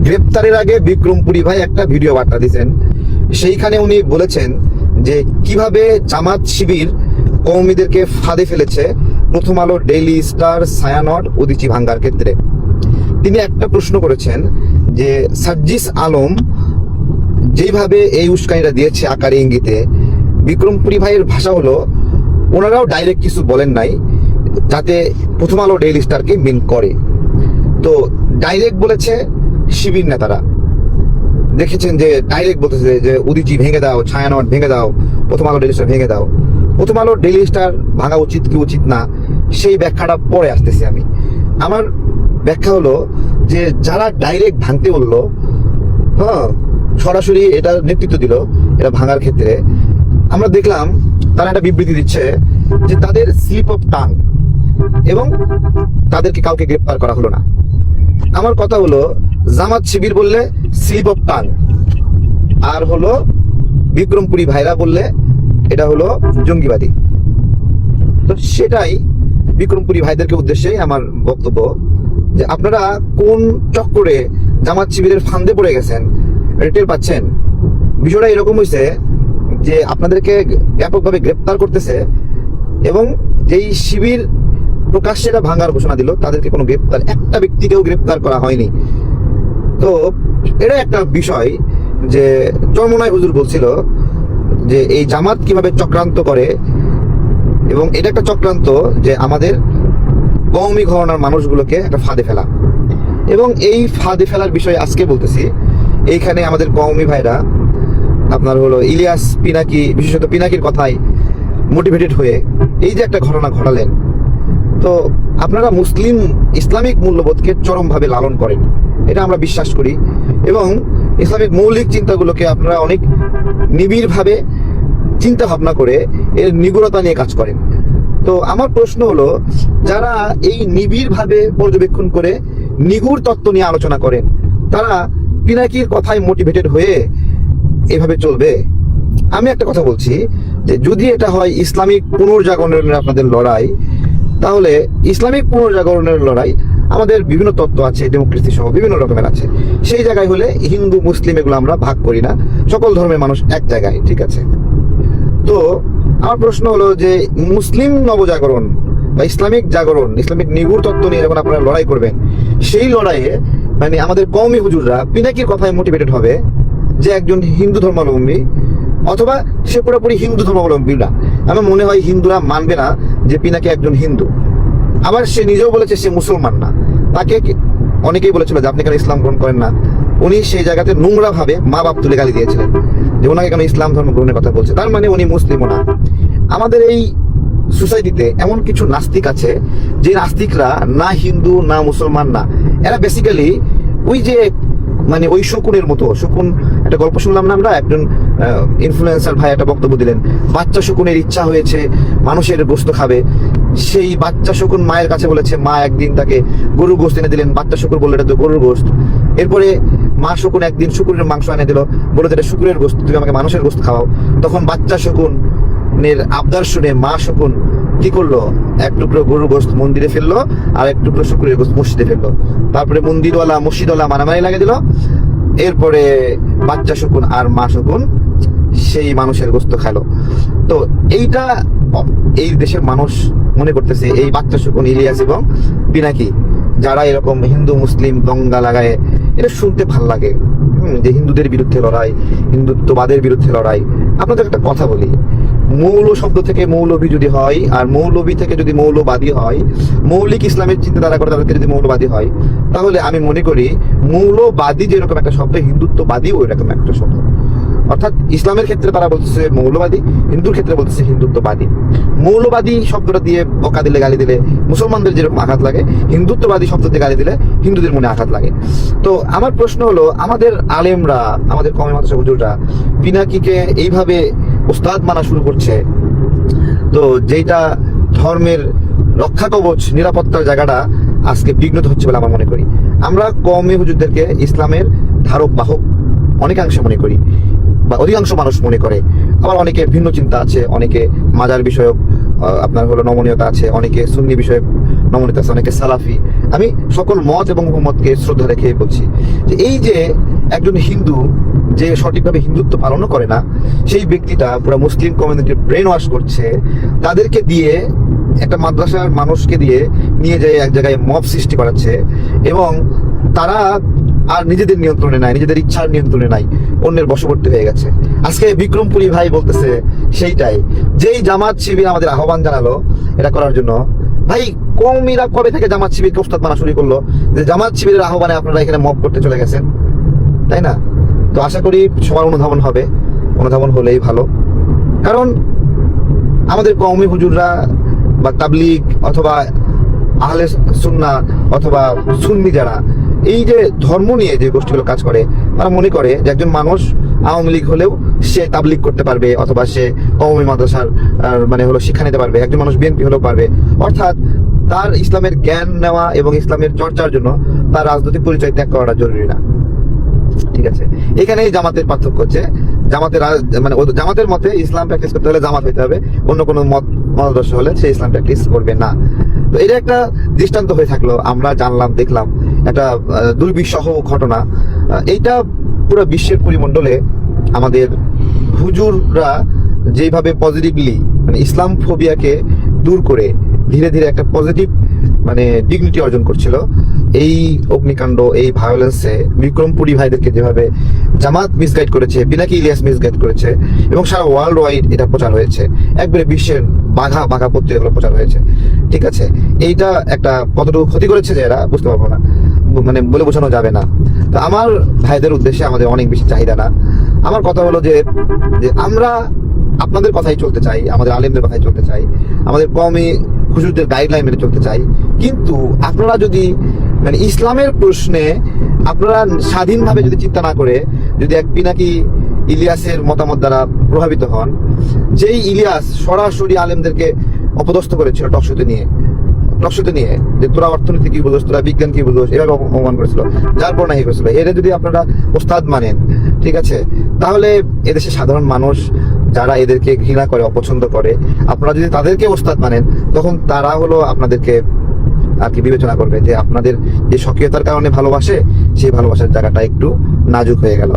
গ্রেপ্তারের আগে বিক্রমপুরী ভাই একটা ভিডিও বার্তা দিয়েছেন। সেইখানে উনি বলেছেন যে কিভাবে জামাত শিবির কওমিদেরকে ফাঁদে ফেলেছে প্রথম আলো, ডেইলি স্টার, ছায়ানট, উদীচী ভাঙ্গার ক্ষেত্রে। তিনি একটা প্রশ্ন করেছেন যে সার্জিস আলম যেইভাবে এই উস্কানিটা দিয়েছে আকারে ইঙ্গিতে, বিক্রমপুরী ভাইয়ের ভাষা হলো ওনারাও ডাইরেক্ট কিছু বলেন নাই যাতে প্রথম আলো, ডেইলি স্টারকে মিন করে। তো ডাইরেক্ট বলেছে শিবির নেতারা, দেখেছেন যে ডাইরেক্ট বলতেছে যে উদীচী ভেঙে দাও, ছায়ানট ভেঙে দাও, প্রথম আলো, ডেইলি স্টার ভেঙে দাও। প্রথম আলো, ডেইলি স্টার ভাঙা উচিত কি উচিত না সেই ব্যাখ্যাটা পরে আসতেছি আমি। আমার ব্যাখ্যা হলো যে যারা ডাইরেক্ট ভাঙতে বললো, সরাসরি এটা নেতৃত্ব দিল এটা ভাঙার ক্ষেত্রে, আমরা দেখলাম তারা একটা বিবৃতি দিচ্ছে যে তাদের স্লিপ অফ টাং এবং তাদেরকে কাউকে গ্রেপ্তার করা হলো না। আমার কথা হলো জামাত শিবির বললে স্লিপ অফ টাং, আর হলো বিক্রমপুরী ভাইরা বললে এটা হলো জঙ্গিবাদী। তো সেটাই বিক্রমপুরী ভাইদেরকে উদ্দেশ্যে আমার বক্তব্য যে আপনারা কোন চক্করে জামাত শিবিরের ফান্দে পড়ে গেছেন টের পাচ্ছেন। বিষয়টা এরকম হয়েছে যে আপনাদেরকে ব্যাপকভাবে গ্রেপ্তার করতেছে এবং যেই শিবির প্রকাশ্যে এটা ভাঙার ঘোষণা দিল তাদেরকে কোনো গ্রেপ্তার, একটা ব্যক্তিকেও গ্রেপ্তার করা হয়নি। তো এটা একটা বিষয় যে চরমনাই হুজুর বলছিল যে এই জামাত কিভাবে চক্রান্ত করে, এবং এটা একটা চক্রান্ত যে আমাদের কওমি ঘরানার মানুষগুলোকে একটা ফাঁদে ফেলা। এবং এই ফাঁদে ফেলার বিষয়ে আজকে বলতেছি, এইখানে আমাদের কওমি ভাইরা আপনার হলো ইলিয়াস পিনাকি, বিশেষত পিনাকির কথায় মোটিভেটেড হয়ে এই যে একটা ঘটনা ঘটালেন। তো আপনারা মুসলিম ইসলামিক মূল্যবোধকে চরমভাবে লালন করেন, এটা আমরা বিশ্বাস করি, এবং ইসলামিক মৌলিক চিন্তাগুলোকে আপনারা অনেক নিবিড়ভাবে চিন্তা ভাবনা করে এর নিগুড়তা নিয়ে কাজ করেন। তো আমার প্রশ্ন হলো যারা এই নিবিড়ভাবে পর্যবেক্ষণ করে নিগুড় তত্ত্ব নিয়ে আলোচনা করেন তারা পিনাকির কথায় মোটিভেটেড হয়ে এভাবে চলবে? আমি একটা কথা বলছি যে যদি এটা হয় ইসলামিক পুনর্জাগরণের আপনাদের লড়াই, তাহলে ইসলামিক পুনর্জাগরণের লড়াই আমাদের বিভিন্ন তত্ত্ব আছে, ডেমোক্রেসি সহ বিভিন্ন রকমের আছে, সেই জায়গায় হলে হিন্দু মুসলিম এগুলো আমরা ভাগ করি না, সকল ধর্মের মানুষ এক জায়গায়, ঠিক আছে? তো আমার প্রশ্ন হলো যে মুসলিম নবজাগরণ বা ইসলামিক জাগরণ, ইসলামিক নিগুড় তত্ত্ব নিয়ে যখন আপনারা লড়াই করবেন, সেই লড়াইয়ে মানে আমাদের কওমি হুজুররা পিনাকির কথায় মোটিভেটেড হবে যে একজন হিন্দু ধর্মাবলম্বী, অথবা সে পুরোপুরি হিন্দু ধর্মাবলম্বী না। আমার মনে হয় হিন্দুরা মানবে না যে পিনাকি একজন হিন্দু। আবার সে নিজেও বলেছে সে মুসলমান না, তাকে অনেকেই বলেছিল যে আপনি কেন ইসলাম গ্রহণ করেন না। উনি সেই জায়গাতে নোংরা ভাবে মা বাপ তুলে গালি দিয়েছিলেন যে ওনাকে কেন ইসলাম ধর্ম গ্রহণের কথা বলছে, তার মানে উনি মুসলিমও না। আমাদের এই সোসাইটিতে এমন কিছু নাস্তিক আছে যে নাস্তিকরা না হিন্দু না মুসলমান না, এরা বেসিক্যালি ওই যে মানে ওই শকুনের মতো। শকুন, একটা গল্প শুনলাম না আমরা, একজন ইনফ্লুয়েন্সার ভাই একটা বক্তব্য দিলেন, বাচ্চা শকুনের ইচ্ছা হয়েছে মানুষের গোস্ত খাবে। সেই বাচ্চা শকুন মায়ের কাছে বলেছে, মা একদিন তাকে গরুর গোস্ত এনে দিলেন, বাচ্চা শকুন বললো এটা তো গরুর গোস্ত। এরপরে মা শকুন একদিন শুকুরের মাংস এনে দিল, বললো এটা শুকুরের গোস্ত, তুমি আমাকে মানুষের গোস্ত খাওয়াও। তখন বাচ্চা শকুনের আবদার শুনে মা শকুন কি করলো, এক টুকরো গরুর গোস্ত মন্দিরে ফেললো আর এক টুকরো শুকুরের গোস্ত মসজিদে ফেললো। তারপরে মন্দিরওয়ালা মসজিদওয়ালা মারামারি লাগিয়ে দিল। এরপরে বাচ্চা শকুন আর মা শকুন সেই মানুষের গোস্ত খাইলো। তো এইটা এই দেশের মানুষ মনে করতেছে এই বাচ্চা শকুন ইলিয়াস এবং পিনাকি যারা এরকম হিন্দু মুসলিম দঙ্গা লাগায়, এটা শুনতে ভাল লাগে যে হিন্দুদের বিরুদ্ধে লড়াই, হিন্দুত্ববাদের বিরুদ্ধে লড়াই। আপনাদের একটা কথা বলি, মৌল শব্দ থেকে মৌলবী যদি হয়, আর মৌলবী থেকে যদি মৌলবাদী হয়, মৌলিক ইসলামের চিন্তাধারা করে তাদেরকে যদি মৌলবাদী হয়, তাহলে আমি মনে করি মৌলবাদী যেরকম একটা শব্দ, হিন্দুত্ববাদীও এরকম একটা শব্দ। অর্থাৎ ইসলামের ক্ষেত্রে তারা বলতেছে মৌলবাদী, হিন্দুর ক্ষেত্রে বলতেছে হিন্দুত্ববাদী। মৌলবাদী শব্দটা দিয়ে বকা দিলে, গালি দিলে মুসলমানদের যেরকম আঘাত লাগে, হিন্দুত্ববাদী শব্দ দিয়ে গালি দিলে হিন্দুদের মনে আঘাত লাগে। তো আমার প্রশ্ন হলো আমাদের আলেমরা, আমাদের কওমি মাদ্রাসা হুজুররা পিনাকিকে এইভাবে উস্তাদ মানা শুরু করছে, তো যেটা ধর্মের রক্ষা কবচ, নিরাপত্তার জায়গাটা আজকে বিঘ্নিত হচ্ছে বলে আমার মনে করি। আমরা কওমি হুজুরদেরকে ইসলামের ধারক বাহক অনেকাংশে মনে করি, বা অধিকাংশ মানুষ মনে করে। আবার অনেকে ভিন্ন চিন্তা আছে, অনেকে মাজার বিষয়ক আপনার হলো নমনীয়তা আছে, অনেকে সুন্নি বিষয়ে নমনীয়তা আছে, অনেকে সালাফি। আমি সকল মত এবং মতকে শ্রদ্ধা রেখে বলছি যে এই যে একজন হিন্দু যে সঠিকভাবে হিন্দুত্ব পালনও করে না, সেই ব্যক্তিটা পুরো মুসলিম কমিউনিটির ব্রেন ওয়াশ করছে, তাদেরকে দিয়ে একটা মাদ্রাসার মানুষকে দিয়ে নিয়ে যায় এক জায়গায় মব সৃষ্টি করাচ্ছে, এবং তারা আর নিজেদের নিয়ন্ত্রণে নাই, নিজেদের ইচ্ছার নিয়ন্ত্রণে নাই, অন্যের বশবর্তী হয়ে গেছে। আজকে বিক্রমপুরী ভাই বলতেছে সেইটাই, যেই জামাত শিবির আমাদের আহ্বান জানালো এটা করার জন্য, ভাই কওমিরা কবে থেকে জামাত শিবিরকে ওস্তাদ মানা শুরু করলো যে জামাত শিবিরের আহ্বানে আপনারা এখানে মব করতে চলে গেছেন, তাই না? তো আশা করি সবার অনুধাবন হবে, অনুধাবন হলেই ভালো। কারণ আমাদের কওমি হুজুররা বা তাবলিগ অথবা আহলে সুন্নাহ অথবা সুন্নি যারা এই যে ধর্ম নিয়ে যে গোষ্ঠীগুলো কাজ করে, তারা মনে করে যে একজন মানুষ আওয়ামী লীগ হলেও সে তাবলিগ করতে পারবে অথবা সে কওমি মাদ্রাসার মানে হলো শিক্ষা নিতে পারবে, একজন মানুষ বিএনপি হলেও পারবে। অর্থাৎ তার ইসলামের জ্ঞান নেওয়া এবং ইসলামের চর্চার জন্য তার রাজনৈতিক পরিচয় ত্যাগ করাটা জরুরি না। ঠিক আছে, এখানেই জামাতের পার্থক্য হচ্ছে, মানে জামাতের মতে ইসলাম প্র্যাকটিস করতে হলে জামাত হইতে হবে, অন্য কোনো মতাদর্শ হলে সে ইসলাম প্র্যাকটিস করবে না। তো এটা একটা দৃষ্টান্ত হয়ে থাকলো, আমরা জানলাম, দেখলাম একটা দুর্বিষহ ঘটনা। এইটা পুরো বিশ্বের পরিমণ্ডলে আমাদের হুজুররা যেভাবে পজিটিভলি মানে ইসলাম ফোবিয়াকে দূর করে ধীরে ধীরে একটা পজিটিভ মানে ডিগনিটি অর্জন করছিল, এই অগ্নিকাণ্ড, এই ভায়োলেন্সে বিক্রমপুরী ভাইদেরকে যেভাবে জামাত মিসগাইড করেছে, পিনাকি ইলিয়াস মিসগাইড করেছে, এবং সারা ওয়ার্ল্ড ওয়াইড এটা প্রচার হয়েছে, একবারে বিশ্বের বাঘা বাঘা পত্রিকাগুলো প্রচার হয়েছে। ঠিক আছে, এইটা একটা কতটুকু ক্ষতি করেছে যে এরা বুঝতে পারবো না, মানে বলে বোঝানো যাবে না। তো আমার ভাইদের উদ্দেশ্যে আমাদের অনেক বেশি চাহিদা না। আমার কথা হলো যে আমরা আপনাদের কথাই চলতে চাই, আমাদের আলেমদের কথাই চলতে চাই, আমাদের কওমি হুজুরদের গাইডলাইন মেনে চলতে চাই। কিন্তু আপনারা যদি মানে ইসলামের প্রশ্নে আপনারা স্বাধীনভাবে যদি চিন্তা না করে যদি এক পিনাকি ইলিয়াসের মতামত দ্বারা প্রভাবিত হন, যেই ইলিয়াস সরাসরি আলেমদেরকে অপদস্থ করেছিল টকশোতে নিয়ে যে তোরা অর্থনীতি কি বুঝোস, তোরা বিজ্ঞান কি বুঝোস, এভাবে অপমান করেছিল, যার পর নাই করেছিল, এরা যদি আপনারা ওস্তাদ মানেন, ঠিক আছে, তাহলে এদেশে সাধারণ মানুষ যারা এদেরকে ঘৃণা করে, অপছন্দ করে, আপনারা যদি তাদেরকে ওস্তাদ মানেন, তখন তারা হলো আপনাদেরকে আর কি বিবেচনা করবে যে আপনাদের যে সক্রিয়তার কারণে ভালোবাসে, সেই ভালোবাসার জায়গাটা একটু নাজুক হয়ে গেল।